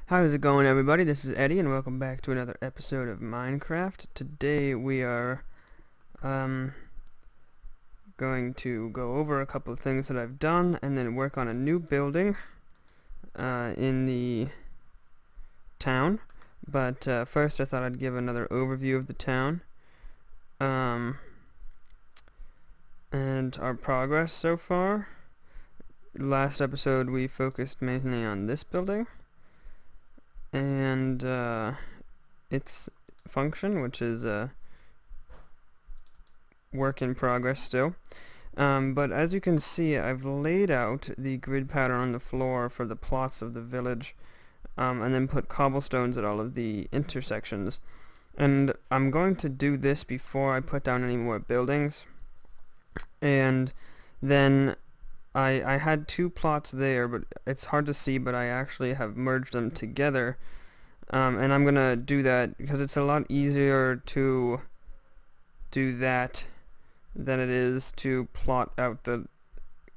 How's it going, everybody? This is Eddie, and welcome back to another episode of Minecraft. Today we are going to go over a couple of things that I've done and then work on a new building in the town. But first I thought I'd give another overview of the town and our progress so far. Last episode we focused mainly on this building and its function, which is a work in progress still. But as you can see, I've laid out the grid pattern on the floor for the plots of the village, and then put cobblestones at all of the intersections. And I'm going to do this before I put down any more buildings. And then I had two plots there, but it's hard to see, but I actually have merged them together. And I'm gonna do that because it's a lot easier to do that than it is to plot out the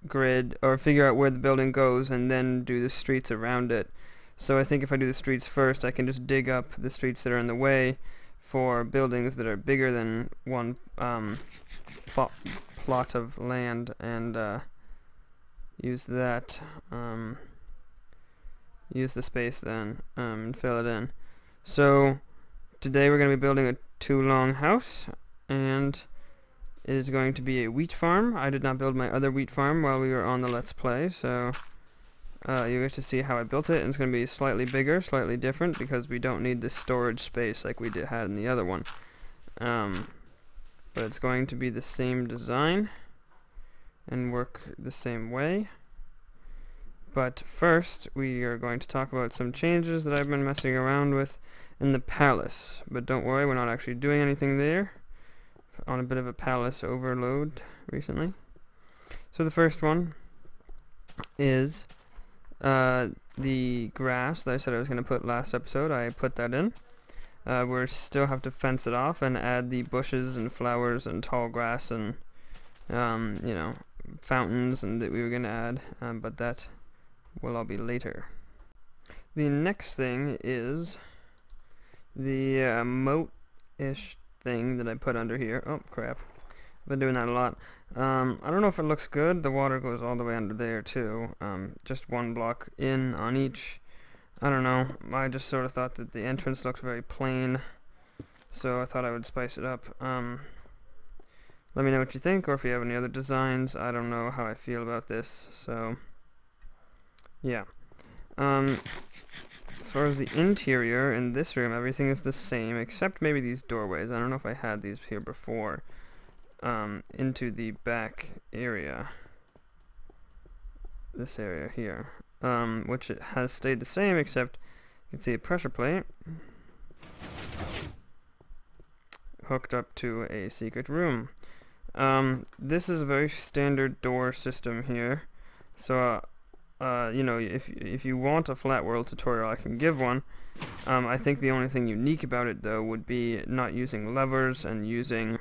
grid or figure out where the building goes and then do the streets around it. So I think if I do the streets first, I can just dig up the streets that are in the way for buildings that are bigger than one plot of land, and use that, use the space then, and fill it in. So today we're going to be building a two-long house, and it is going to be a wheat farm. I did not build my other wheat farm while we were on the Let's Play, so you get to see how I built it, and it's going to be slightly bigger, slightly different, because we don't need this storage space like we had in the other one. But it's going to be the same design and work the same way. But first we are going to talk about some changes that I've been messing around with in the palace. But don't worry, we're not actually doing anything there. On a bit of a palace overload recently. So the first one is the grass that I said I was going to put last episode. I put that in. We still have to fence it off and add the bushes and flowers and tall grass and you know, fountains and that we were going to add, but that will all be later. The next thing is the moat-ish thing that I put under here. Oh crap, I've been doing that a lot. I don't know if it looks good. The water goes all the way under there too, just one block in on each. I don't know, I just sort of thought that the entrance looked very plain, so I thought I would spice it up. Let me know what you think, or if you have any other designs. I don't know how I feel about this, so yeah. As far as the interior in this room, everything is the same except maybe these doorways. I don't know if I had these here before, into the back area, this area here, which it has stayed the same, except you can see a pressure plate hooked up to a secret room. This is a very standard door system here, so you know, if you want a flat world tutorial, I can give one. I think the only thing unique about it though would be not using levers and using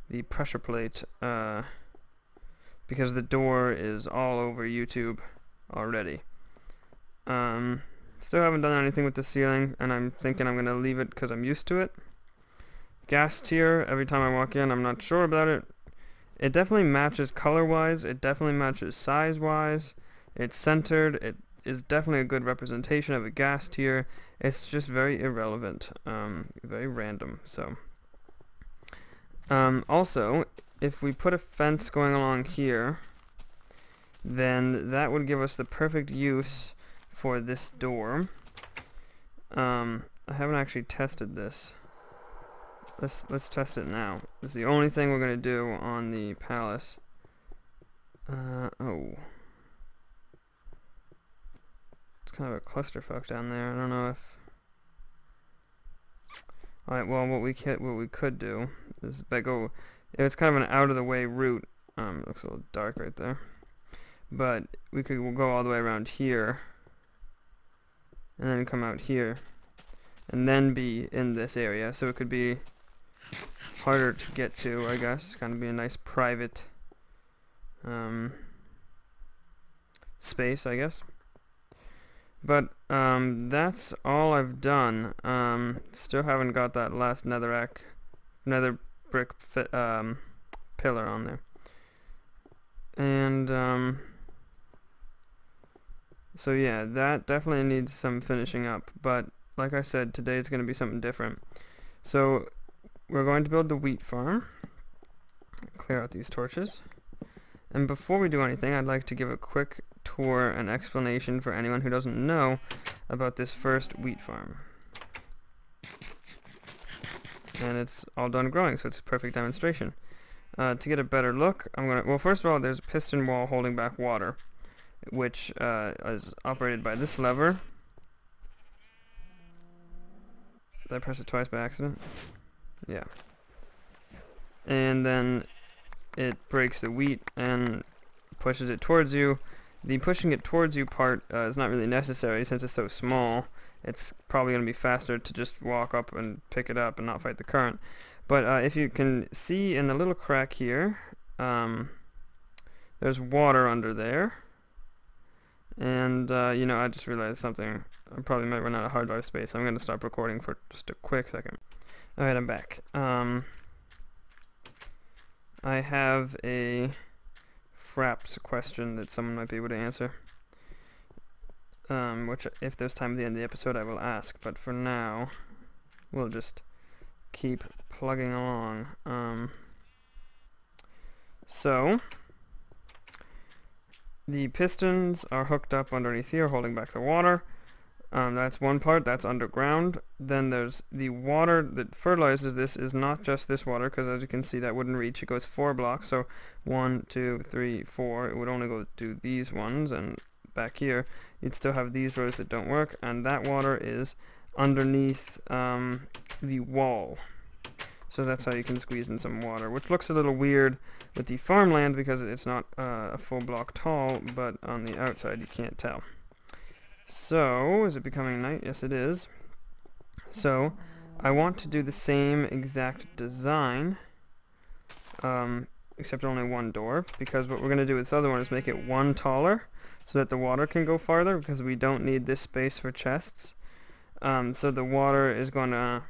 the pressure plate, because the door is all over YouTube already. Still haven't done anything with the ceiling, and I'm thinking I'm gonna leave it because I'm used to it. Gas tier, every time I walk in, I'm not sure about it. It definitely matches color-wise, it definitely matches size-wise, it's centered, it is definitely a good representation of a gas tier. It's just very irrelevant, very random, so. Also, if we put a fence going along here, then that would give us the perfect use for this door. I haven't actually tested this. Let's test it now. This is the only thing we're gonna do on the palace. Oh, it's kind of a clusterfuck down there. I don't know if. All right. Well, what we could do is it's kind of an out of the way route. It looks a little dark right there, but we'll go all the way around here, and then come out here, and then be in this area. So it could be harder to get to, I guess. It's gonna be a nice private space, I guess. But that's all I've done. Still haven't got that last nether brick pillar on there. And so yeah, that definitely needs some finishing up. But like I said, today it's going to be something different. So we're going to build the wheat farm. Clear out these torches. And before we do anything, I'd like to give a quick tour and explanation for anyone who doesn't know about this first wheat farm. And it's all done growing, so it's a perfect demonstration. To get a better look, well, first of all, there's a piston wall holding back water, which is operated by this lever. Did I press it twice by accident? Yeah. And then it breaks the wheat and pushes it towards you. The pushing it towards you part is not really necessary since it's so small. It's probably going to be faster to just walk up and pick it up and not fight the current. But if you can see in the little crack here, there's water under there. And, you know, I just realized something. I probably might run out of hard drive space. I'm going to stop recording for just a quick second. Alright, I'm back. I have a fraps question that someone might be able to answer. Which, if there's time at the end of the episode, I will ask. But for now, we'll just keep plugging along. So, the pistons are hooked up underneath here, holding back the water. That's one part, that's underground. Then there's the water that fertilizes this is not just this water, because as you can see that wouldn't reach. It goes 4 blocks, so 1, 2, 3, 4. It would only go do these ones, and back here you'd still have these rows that don't work, and that water is underneath the wall. So that's how you can squeeze in some water, which looks a little weird with the farmland because it's not a full block tall, but on the outside you can't tell. So, is it becoming night? Yes, it is. So, I want to do the same exact design, except only one door, because what we're going to do with this other one is make it one taller, so that the water can go farther, because we don't need this space for chests. So the water is going to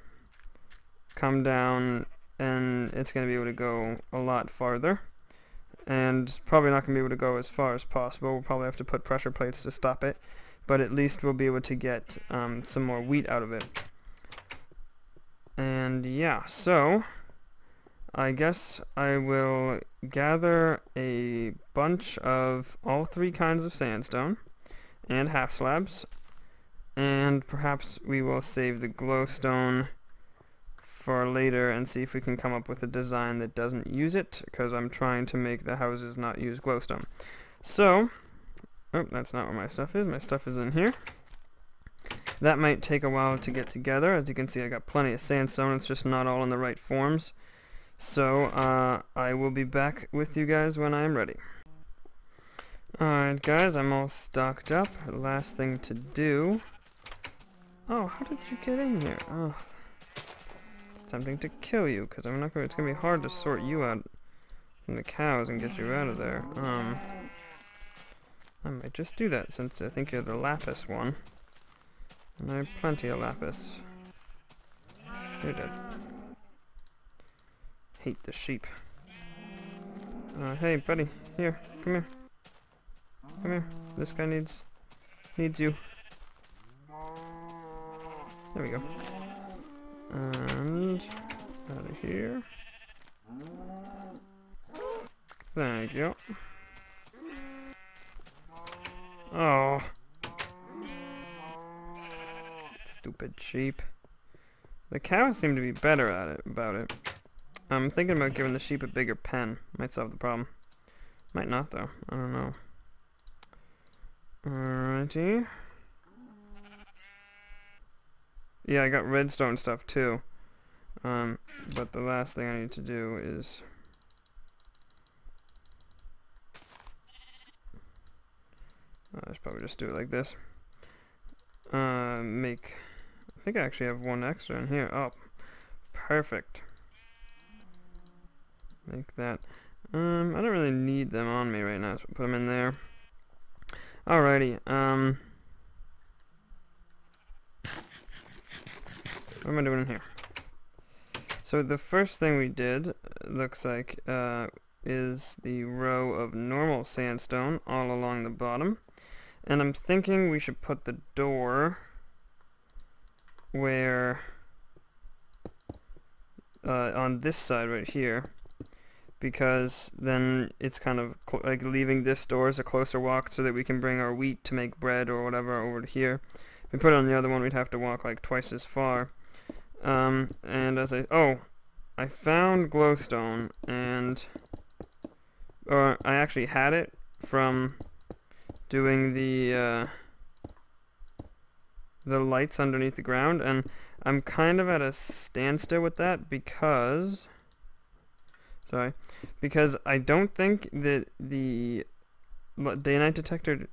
come down, and it's going to be able to go a lot farther. And probably not going to be able to go as far as possible. We'll probably have to put pressure plates to stop it. But at least we'll be able to get some more wheat out of it. And yeah, so I guess I will gather a bunch of all 3 kinds of sandstone and half slabs, and perhaps we will save the glowstone for later and see if we can come up with a design that doesn't use it, because I'm trying to make the houses not use glowstone. So, oh, that's not where my stuff is. My stuff is in here. That might take a while to get together. As you can see, I got plenty of sandstone. It's just not all in the right forms. So, I will be back with you guys when I am ready. Alright, guys, I'm all stocked up. Last thing to do... Oh, how did you get in here? Oh, it's tempting to kill you, because I'm not going. It's going to be hard to sort you out from the cows and get you out of there. I might just do that, since I think you're the lapis one. And I have plenty of lapis. You're dead. Hate the sheep. Hey, buddy. Here. Come here. Come here. This guy needs you. There we go. And out of here. Thank you. Oh. Stupid sheep. The cows seem to be better at it, about it. I'm thinking about giving the sheep a bigger pen. Might solve the problem. Might not, though. I don't know. Alrighty. Yeah, I got redstone stuff, too. But the last thing I need to do is... I should probably just do it like this. I think I actually have one extra in here. Oh, perfect. Make that. I don't really need them on me right now, so put them in there. Alrighty. What am I doing in here? So the first thing we did, looks like, is the row of normal sandstone all along the bottom. And I'm thinking we should put the door where, on this side right here, because then it's kind of like leaving this door as a closer walk so that we can bring our wheat to make bread or whatever over to here. If we put it on the other one, we'd have to walk like twice as far. And as I found glowstone, or I actually had it from doing the lights underneath the ground, and I'm kind of at a standstill with that because I don't think that the day-night detector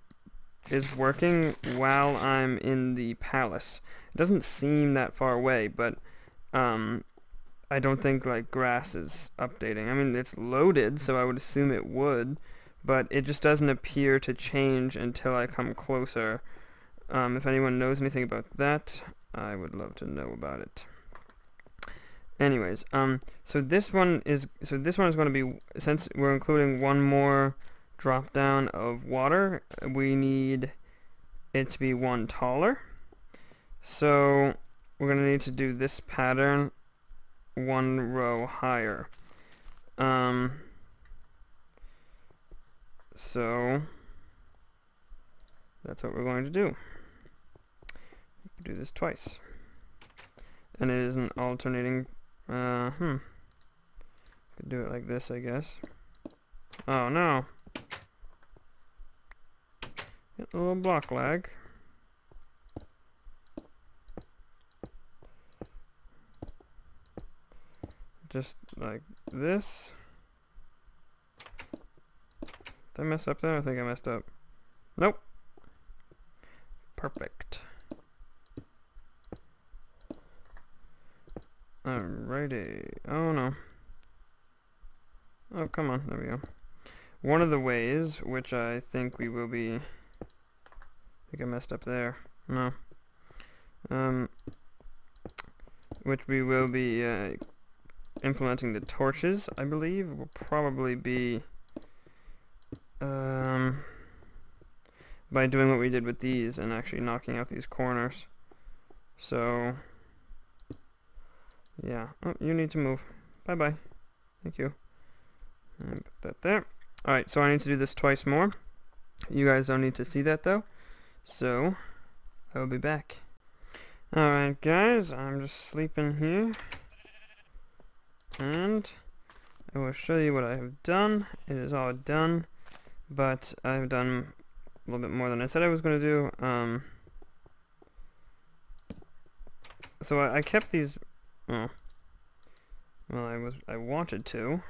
is working while I'm in the palace. It doesn't seem that far away, but I don't think like grass is updating. I mean, it's loaded, so I would assume it would, but it just doesn't appear to change until I come closer. If anyone knows anything about that, I would love to know about it. Anyways, so this one is going to be, since we're including one more drop down of water, we need it to be one taller. So we're going to need to do this pattern one row higher. So that's what we're going to do. Do this twice. And it is an alternating, could do it like this, I guess. Oh no. Get a little block lag. Just like this. Did I mess up there? I think I messed up. Nope. Perfect. Alrighty. Oh no. Oh, come on. There we go. One of the ways, which I think we will be... I think I messed up there. No. Which we will be implementing the torches, I believe, will probably be by doing what we did with these and actually knocking out these corners. So, yeah. Oh, you need to move. Bye-bye. Thank you. And put that there. Alright, so I need to do this twice more. You guys don't need to see that, though. So, I will be back. Alright, guys. I'm just sleeping here. And I will show you what I have done. It is all done, but I've done a little bit more than I said I was going to do. So I kept these. Oh, well, I wanted to.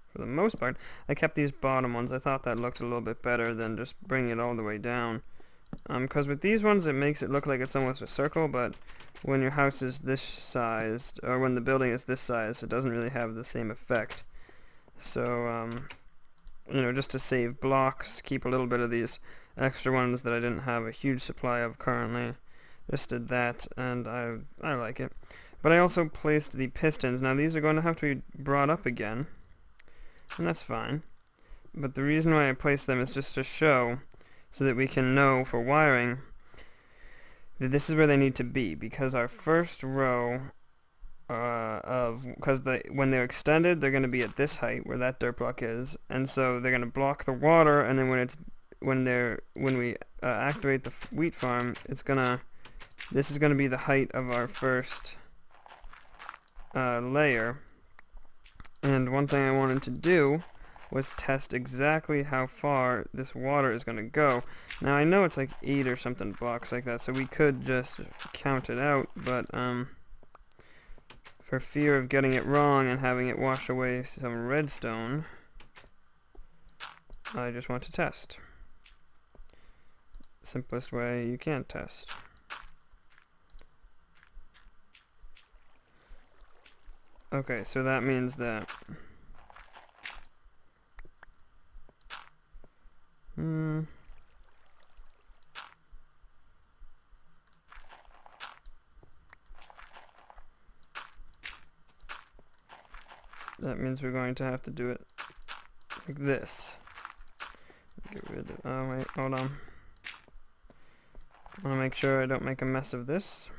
For the most part, I kept these bottom ones. I thought that looked a little bit better than just bringing it all the way down. Because with these ones, it makes it look like it's almost a circle, but when your house is this sized, or when the building is this size, it doesn't really have the same effect. So, you know, just to save blocks, keep a little bit of these extra ones that I didn't have a huge supply of currently. Just did that, and I like it. But I also placed the pistons. Now, these are going to have to be brought up again, and that's fine. But the reason why I placed them is just to show, so that we can know for wiring that this is where they need to be, because our first row when they're extended, they're going to be at this height where that dirt block is, and so they're going to block the water, and then when we activate the wheat farm, this is going to be the height of our first layer. And one thing I wanted to do was test exactly how far this water is going to go. Now I know it's like 8 or something blocks like that, so we could just count it out, but for fear of getting it wrong and having it wash away some redstone, I just want to test. Simplest way you can test. Okay, so that means that that means we're going to have to do it like this. Get rid of, oh wait, hold on. I want to make sure I don't make a mess of this.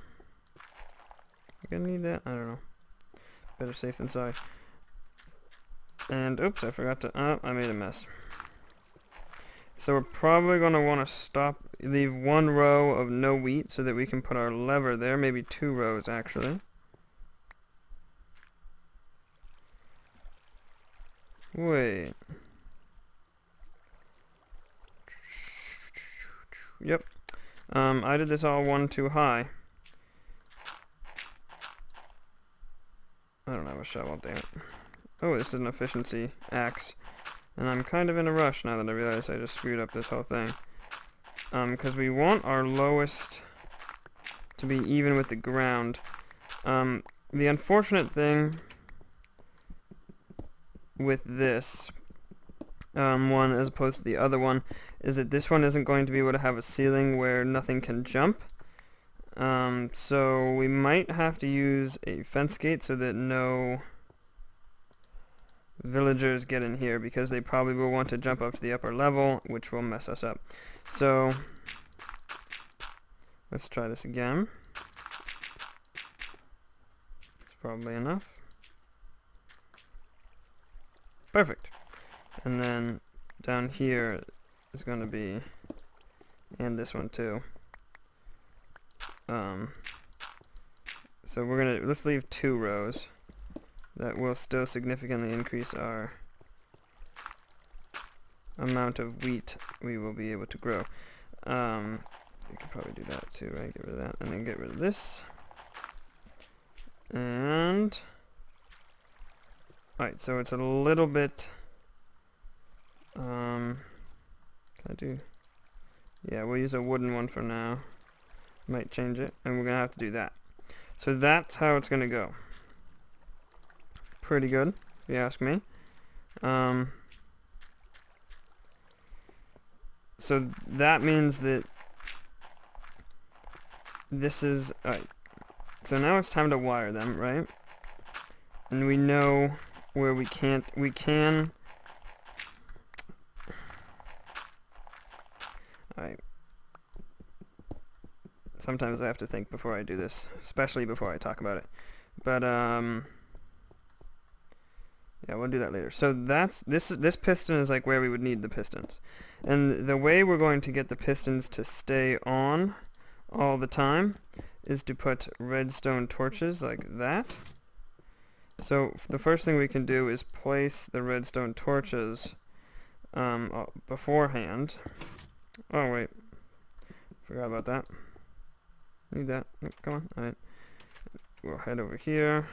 I'm gonna need that? I don't know. Better safe than sorry. And oops, I forgot to, oh, I made a mess. So we're probably going to want to leave one row of no wheat so that we can put our lever there, maybe 2 rows actually. Wait. Yep. I did this all one too high. I don't have a shovel, damn it. Oh, this is an efficiency axe. And I'm kind of in a rush now that I realize I just screwed up this whole thing. Because we want our lowest to be even with the ground. The unfortunate thing with this one as opposed to the other one is that this one isn't going to be able to have a ceiling where nothing can jump. So we might have to use a fence gate so that no villagers get in here, because they probably will want to jump up to the upper level, which will mess us up. So let's try this again. It's probably enough. Perfect. And then down here is going to be, and this one too. So we're gonna, let's leave 2 rows. That will still significantly increase our amount of wheat we will be able to grow. We could probably do that too, right? Get rid of that, and then get rid of this. And alright, so it's a little bit. Can I do? Yeah, we'll use a wooden one for now. Might change it, and we're gonna have to do that. So that's how it's gonna go. Pretty good, if you ask me. So that means that this is alright. So now it's time to wire them, right? And we know where we can. Alright. Sometimes I have to think before I do this, especially before I talk about it. But yeah, we'll do that later. So that's this piston is like where we would need the pistons. And the way we're going to get the pistons to stay on all the time is to put redstone torches like that. So the first thing we can do is place the redstone torches beforehand. Oh wait, forgot about that. Need that. Yep, come on. Alright. We'll head over here.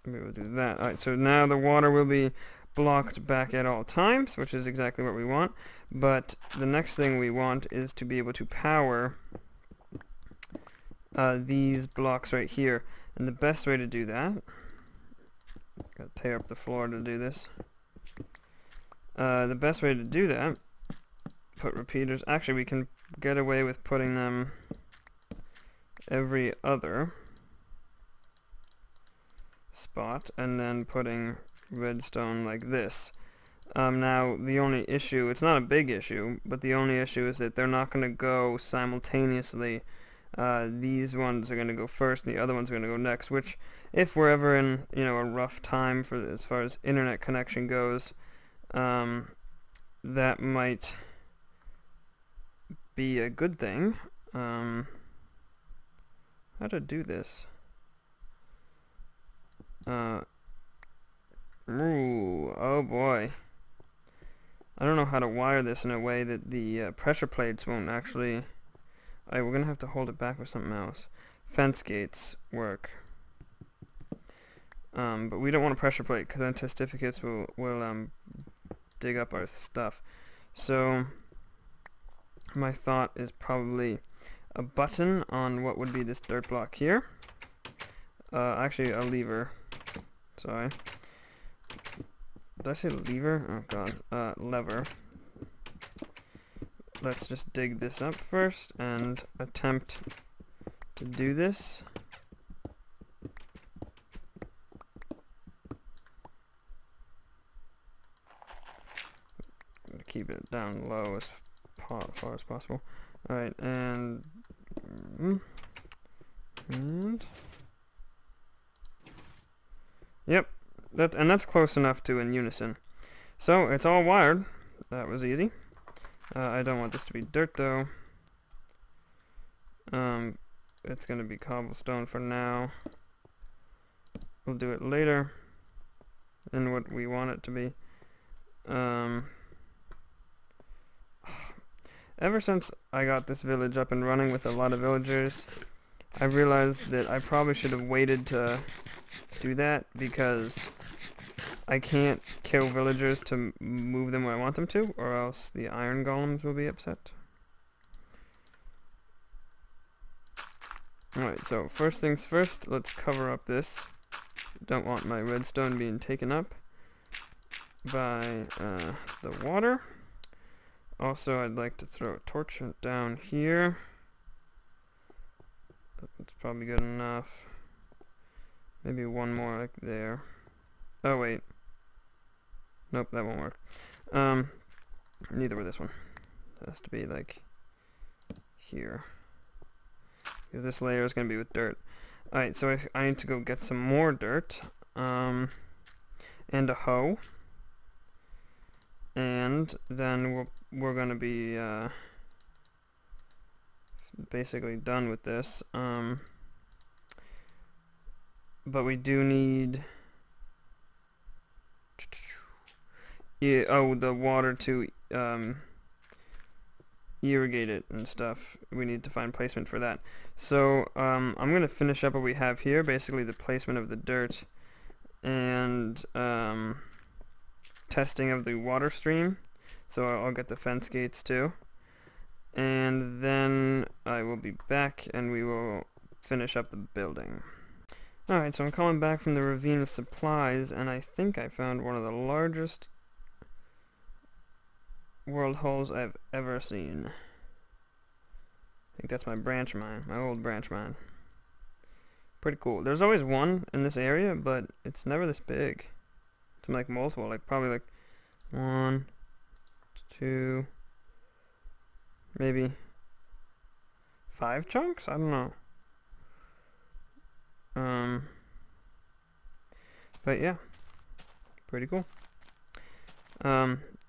We will do that. Alright, so now the water will be blocked back at all times, which is exactly what we want. But the next thing we want is to be able to power these blocks right here. And the best way to do that, gotta tear up the floor to do this. The best way to do that, put repeaters. Actually, we can get away with putting them every other spot and then putting redstone like this. Now, the only issue, it's not a big issue, but the only issue is that they're not going to go simultaneously. These ones are going to go first and the other ones are going to go next, which if we're ever in, you know, a rough time for as far as internet connection goes, that might be a good thing. How to do this? Ooh, oh boy. I don't know how to wire this in a way that the pressure plates won't actually. Alright, we're gonna have to hold it back with something else. Fence gates work. But we don't want a pressure plate because then testificates will dig up our stuff. So my thought is probably a button on what would be this dirt block here. Actually a lever. Sorry. Did I say lever? Oh god. Lever. Let's just dig this up first and attempt to do this. Keep it down low as far as possible. Alright, and yep, that's close enough to in unison. So it's all wired. That was easy. I don't want this to be dirt though. It's gonna be cobblestone for now. We'll do it later in what we want it to be. Ever since I got this village up and running with a lot of villagers, I realized that I probably should have waited to do that, because I can't kill villagers to move them where I want them to, or else the iron golems will be upset. Alright, so first things first, let's cover up this. Don't want my redstone being taken up by the water. Also, I'd like to throw a torch down here. That's probably good enough. Maybe one more like there. Oh wait. Nope, that won't work. Neither will this one. It has to be like here. Because this layer is going to be with dirt. Alright, so I need to go get some more dirt. And a hoe. And then we're going to be basically done with this. But we do need the water to irrigate it and stuff. We need to find placement for that. So I'm going to finish up what we have here, basically the placement of the dirt and testing of the water stream. So I'll get the fence gates too. And then I will be back and we will finish up the building. Alright, so I'm coming back from the ravine with supplies, and I think I found one of the largest world holes I've ever seen. I think that's my branch mine, my old branch mine. Pretty cool. There's always one in this area, but it's never this big. It's like multiple, like probably like 1, 2, maybe 5 chunks? I don't know. But yeah, pretty cool.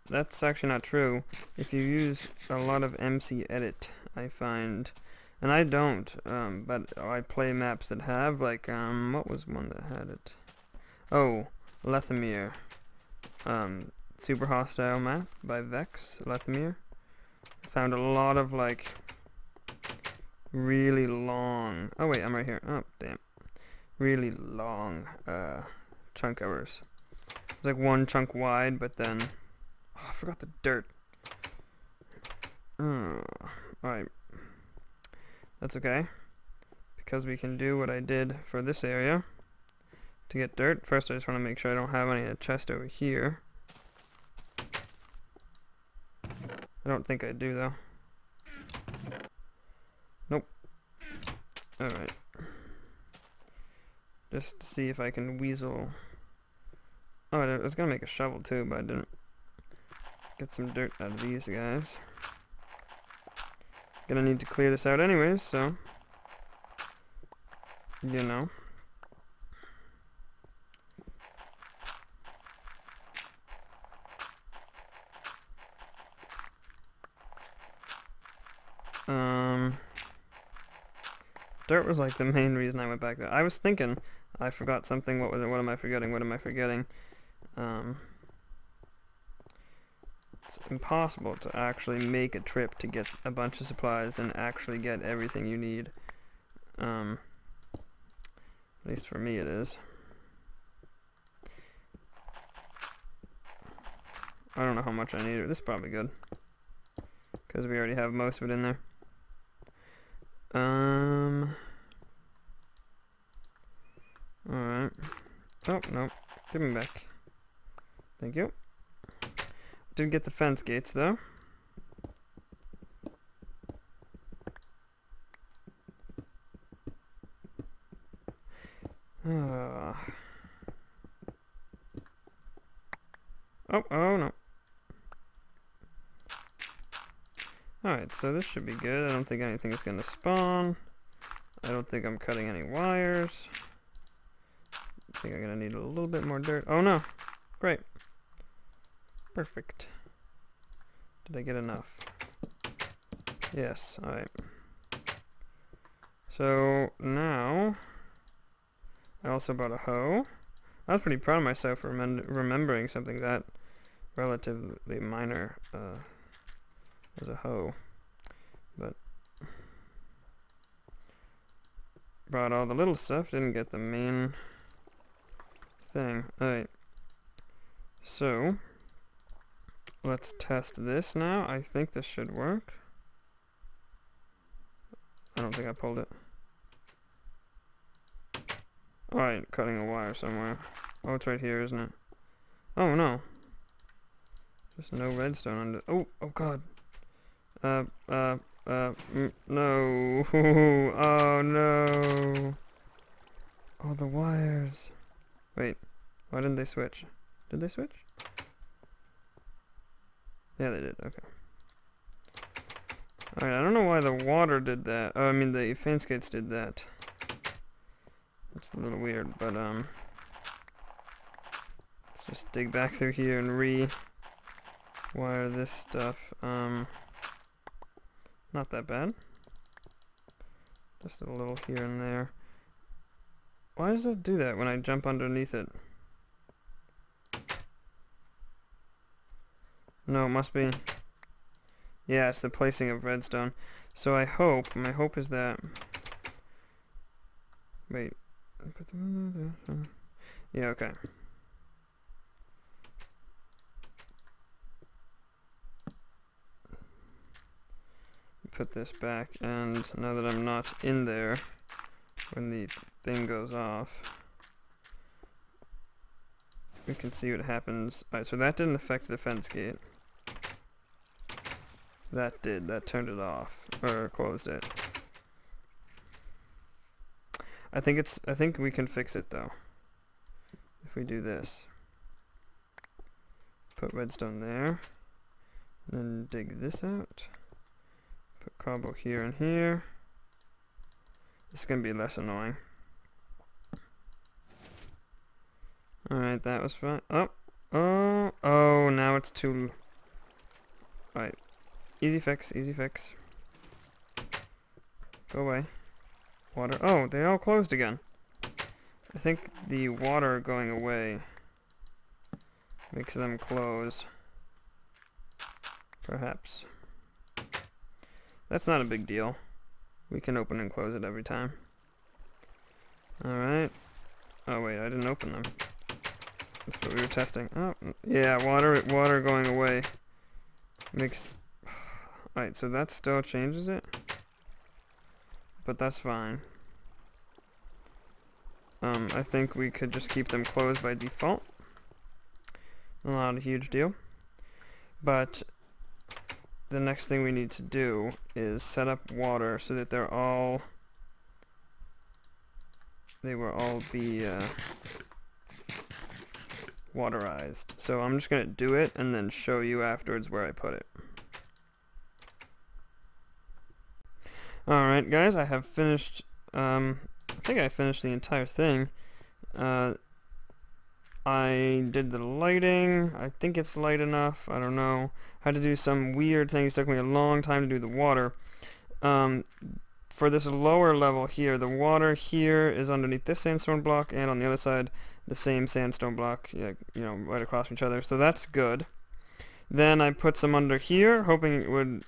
That's actually not true. If you use a lot of MC Edit, I find, and I don't, but I play maps that have, like, what was one that had it? Oh, Lethamyr. Super Hostile map by Vex, Lethamyr. Found a lot of, like, really long, oh wait, I'm right here, oh damn, really long chunk hours. It's like one chunk wide, but then I forgot the dirt. Alright, that's okay, because we can do what I did for this area to get dirt. First I just want to make sure I don't have any in the chest over here. I don't think I do though. Nope. Alright. Just to see if I can weasel. Oh, I was gonna make a shovel too, but I didn't. Get some dirt out of these guys. Gonna need to clear this out anyways, so you know. Dirt was like the main reason I went back there. I was thinking I forgot something. What was it? What am I forgetting? What am I forgetting? It's impossible to actually make a trip to get a bunch of supplies and actually get everything you need. At least for me it is. I don't know how much I need. This is probably good, because we already have most of it in there. Alright. Oh, no. Give me back. Thank you. Didn't get the fence gates, though. Oh, oh no. Alright, so this should be good. I don't think anything is going to spawn. I don't think I'm cutting any wires. I think I'm going to need a little bit more dirt. Oh no! Great. Perfect. Did I get enough? Yes, alright. So, now, I also bought a hoe. I was pretty proud of myself for remembering something that relatively minor as a hoe. But, brought all the little stuff, didn't get the main thing. Alright. So, let's test this now. I think this should work. I don't think I pulled it. Alright, cutting a wire somewhere. Oh, it's right here, isn't it? Oh, no. Just no redstone under... Oh, oh god. No. Oh, no. Oh, the wires. Wait, why didn't they switch? Did they switch? Yeah, they did, okay. Alright, I don't know why the water did that. Oh, I mean, the fan skates did that. It's a little weird, but, let's just dig back through here and re-wire this stuff. Not that bad. Just a little here and there. Why does it do that when I jump underneath it? No, it must be... Yeah, it's the placing of redstone. So I hope, my hope is that... Wait. Yeah, okay. Put this back, and now that I'm not in there when the thing goes off, we can see what happens. Alright, so that didn't affect the fence gate. That did. That turned it off. Or closed it. I think we can fix it though. If we do this. Put redstone there. Then dig this out. Put cobble here and here. This is going to be less annoying. Alright, that was fine. Oh, now it's too... Alright. Easy fix, easy fix. Go away. Water. Oh, they all closed again. I think the water going away makes them close. Perhaps. That's not a big deal. We can open and close it every time. Alright. Oh wait, I didn't open them. That's what we were testing. Oh, yeah, water going away makes... Alright, so that still changes it. But that's fine. I think we could just keep them closed by default. Not a huge deal. But the next thing we need to do is set up water so that they will all be waterized. So I'm just going to do it and then show you afterwards where I put it. Alright guys, I have finished, I think I finished the entire thing. I did the lighting. I think it's light enough. I don't know. Had to do some weird things. It took me a long time to do the water. For this lower level here, the water here is underneath this sandstone block, and on the other side, the same sandstone block, you know, right across from each other. So that's good. Then I put some under here, hoping it would,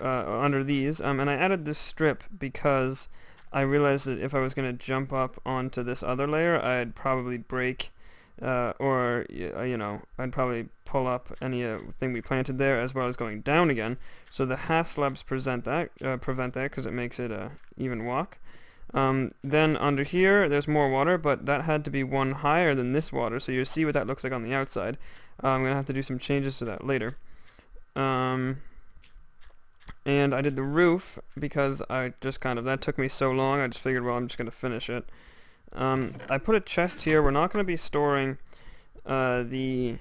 under these, and I added this strip because I realized that if I was going to jump up onto this other layer, I'd probably break, or you know, I'd probably pull up anything we planted there, as well as going down again. So the half slabs prevent that because it makes it a even walk. Then under here, there's more water, but that had to be one higher than this water, so you'll see what that looks like on the outside. I'm going to have to do some changes to that later. And I did the roof because I just that took me so long, I just figured, well, I'm just going to finish it. I put a chest here. We're not going to be storing bread.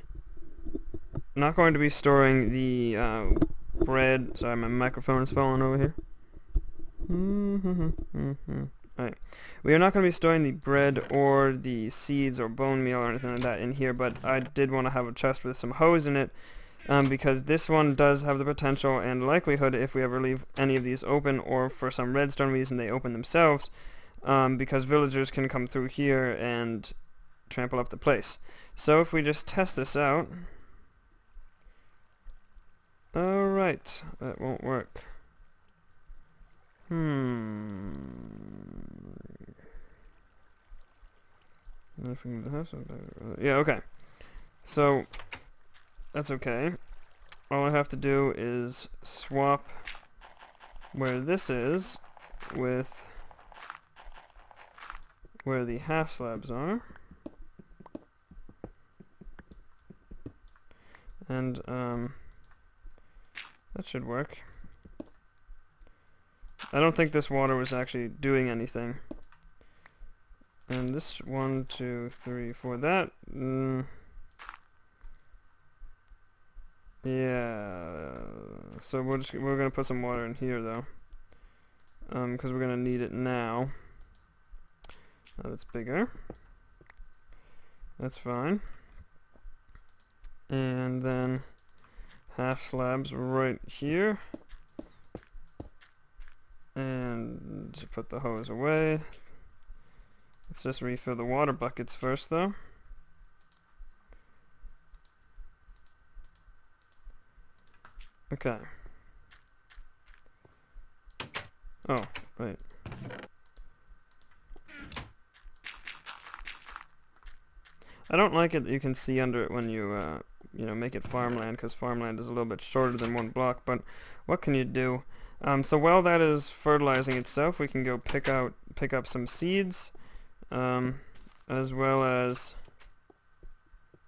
Sorry, my microphone is falling over here. Alright. We are not going to be storing the bread or the seeds or bone meal or anything like that in here, but I did want to have a chest with some hose in it, because this one does have the potential and likelihood, if we ever leave any of these open, or for some redstone reason they open themselves, because villagers can come through here and trample up the place. So if we just test this out... Alright, that won't work. Yeah, okay. So, that's okay. All I have to do is swap where this is with where the half slabs are. And, that should work. I don't think this water was actually doing anything. And this 1, 2, 3, 4, that, yeah. So we're gonna put some water in here though, because we're gonna need it now. Now it's bigger. That's fine. And then half slabs right here. And to put the hose away. Let's just refill the water buckets first though. Okay. Oh, right. I don't like it that you can see under it when you, you know, make it farmland, because farmland is a little bit shorter than 1 block, but what can you do? So while that is fertilizing itself, we can go pick up some seeds, as well as...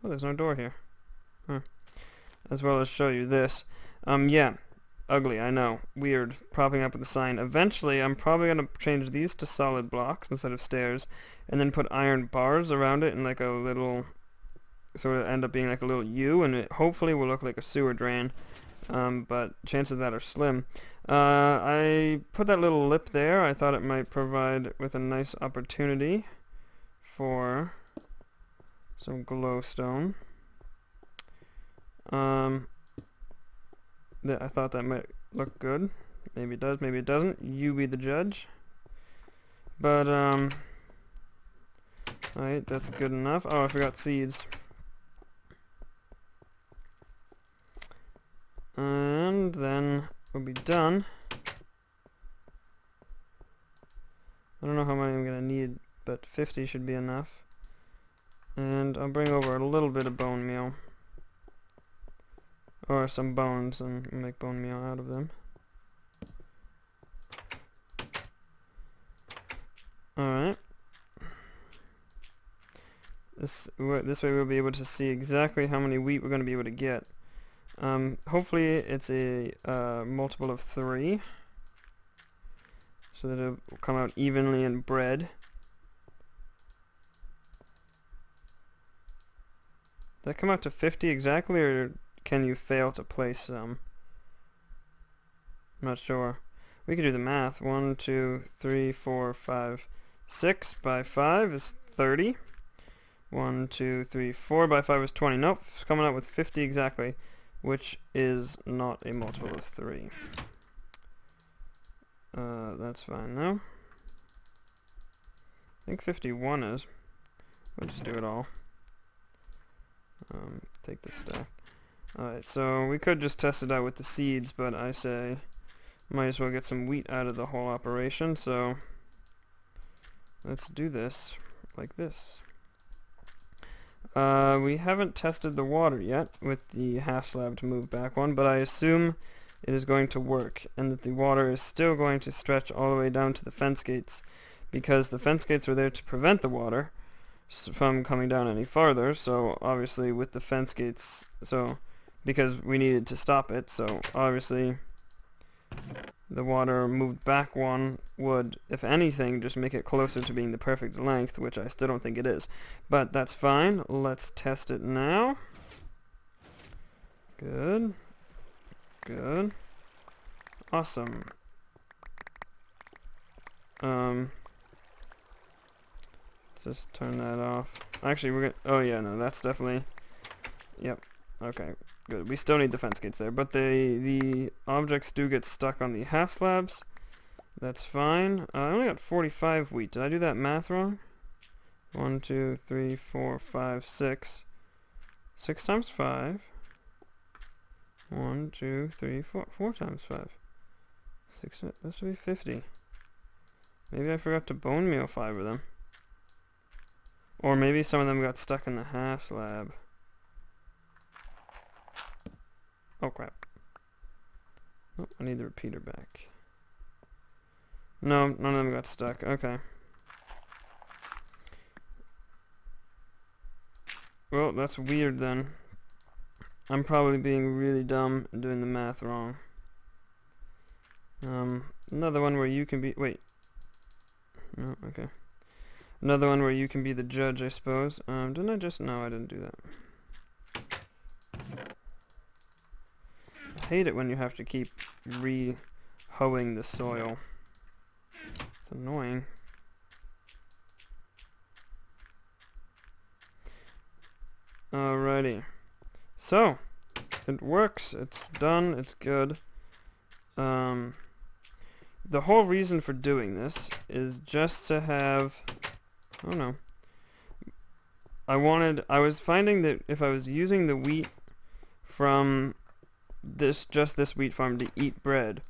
Oh, there's no door here. Huh. As well as show you this. Yeah, ugly, I know. Weird, propping up with the sign. Eventually, I'm probably going to change these to solid blocks instead of stairs, and then put iron bars around it in like a little... So it'll end up being like a little U, and it hopefully will look like a sewer drain. But chances of that are slim. I put that little lip there. I thought it might provide with a nice opportunity for some glowstone. I thought that might look good. Maybe it does, maybe it doesn't. You be the judge. But, alright, that's good enough. Oh, I forgot seeds. And then we'll be done. I don't know how many I'm going to need, but 50 should be enough. And I'll bring over a little bit of bone meal. Or some bones, and make bone meal out of them. Alright. This way we'll be able to see exactly how many wheat we're going to be able to get. Hopefully it's a multiple of 3, so that it'll come out evenly in bread. Did that come out to 50 exactly, or can you fail to place some? I'm not sure. We could do the math. 1, 2, 3, 4, 5, 6 by 5 is 30. 1, 2, 3, 4 by 5 is 20. Nope, it's coming out with 50 exactly, which is not a multiple of 3. That's fine though. I think 51 is. We'll just do it all. Take this stack. Alright, so we could just test it out with the seeds, but I say might as well get some wheat out of the whole operation, so let's do this like this. We haven't tested the water yet with the half slab to move back one, but I assume it is going to work, and that the water is still going to stretch all the way down to the fence gates, because the fence gates were there to prevent the water from coming down any farther. So obviously with the fence gates, so because we needed to stop it, so obviously the water moved back one would, if anything, just make it closer to being the perfect length, which I still don't think it is. But that's fine. Let's test it now. Good. Good. Awesome. Just turn that off. Actually, we're gonna... Oh, yeah, no, that's definitely... Yep. Okay, good. We still need the fence gates there, but the objects do get stuck on the half slabs. That's fine. I only got 45 wheat. Did I do that math wrong? 1, 2, 3, 4, 5, 6. 6 times 5. 1, 2, 3, 4. 4 times 5. 6. That should be 50. Maybe I forgot to bone meal 5 of them. Or maybe some of them got stuck in the half slab. Oh crap. Oh, I need the repeater back. No, none of them got stuck. Okay. Well, that's weird then. I'm probably being really dumb and doing the math wrong. Another one where you can be... Wait. No, okay. Another one where you can be the judge, I suppose. Didn't I just... No, I didn't do that. I hate it when you have to keep re-hoeing the soil. It's annoying. Alrighty. So, it works. It's done. It's good. The whole reason for doing this is just to have... Oh no. I was finding that if I was using the wheat from just this wheat farm to eat bread,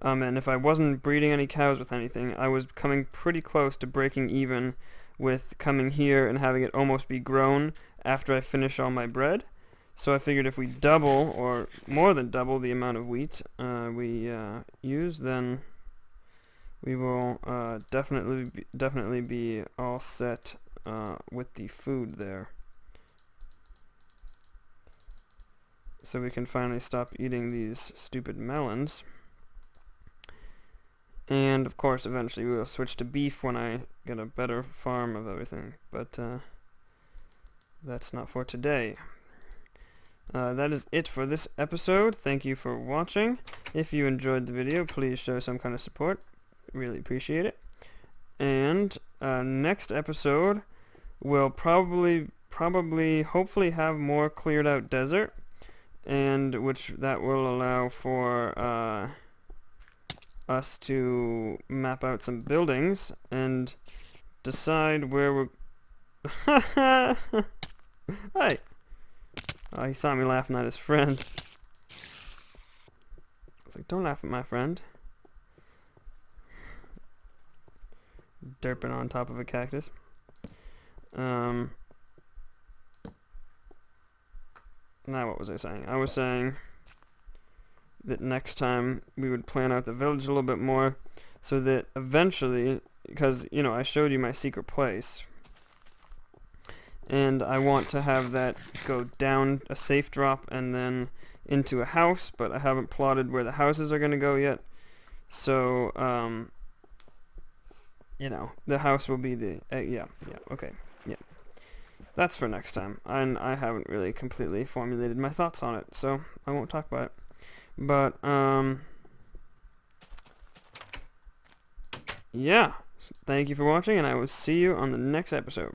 and if I wasn't breeding any cows with anything, I was coming pretty close to breaking even with coming here and having it almost be grown after I finish all my bread. So I figured if we double, or more than double, the amount of wheat we use, then we will definitely be all set with the food there. So we can finally stop eating these stupid melons. And of course, eventually we will switch to beef when I get a better farm of everything. But that's not for today. That is it for this episode. Thank you for watching. If you enjoyed the video, please show some kind of support. Really appreciate it. And next episode will probably hopefully have more cleared out desert, and which that will allow for us to map out some buildings and decide where we're... Hi! Oh, he saw me laughing at his friend. I was like, don't laugh at my friend. Derping on top of a cactus. Now what was I saying? I was saying that next time we would plan out the village a little bit more, so that eventually, because, you know, I showed you my secret place, and I want to have that go down a safe drop and then into a house, but I haven't plotted where the houses are going to go yet. So, you know, the house will be the... okay. That's for next time. And I haven't really completely formulated my thoughts on it, so I won't talk about it. But, yeah. Thank you for watching, and I will see you on the next episode.